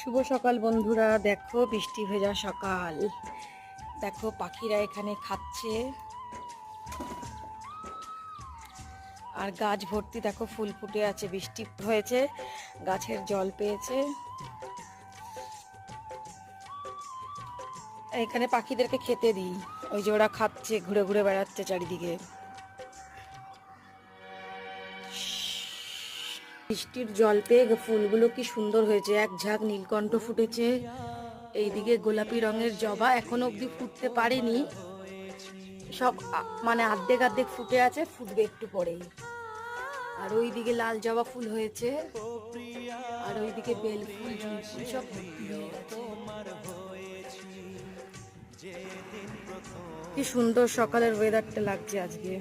শুভ সকাল বন্ধুরা, দেখো বৃষ্টি ভেজা সকাল। দেখো পাখিরা এখানে খাচ্ছে, আর গাছ ভর্তি দেখো ফুল ফুটে আছে। বৃষ্টি হয়েছে, গাছের জল পেয়েছে। এখানে পাখিদেরকে খেতে দিই, ওই যে ওরা খাচ্ছে, ঘুরে ঘুরে বেড়াচ্ছে চারিদিকে। বৃষ্টির জল পেয়ে ফুলগুলো কি সুন্দর হয়েছে। এক ঝাঁক নীলকণ্ঠ ফুটেছে, এইদিকে গোলাপি রঙের জবা এখনো অবধি ফুটতে পারেনি, সব মানে অর্ধেক অর্ধেক ফুটে আছে, ফুটবে একটু পরেই। আর ওইদিকে লাল জবা ফুল হয়েছে, আর ওইদিকে বেল ফুল, জুঁই ফুল সব ভর্তি হয়ে গেছে। কি সুন্দর সকালের ওয়েদারটা লাগছে আজকে।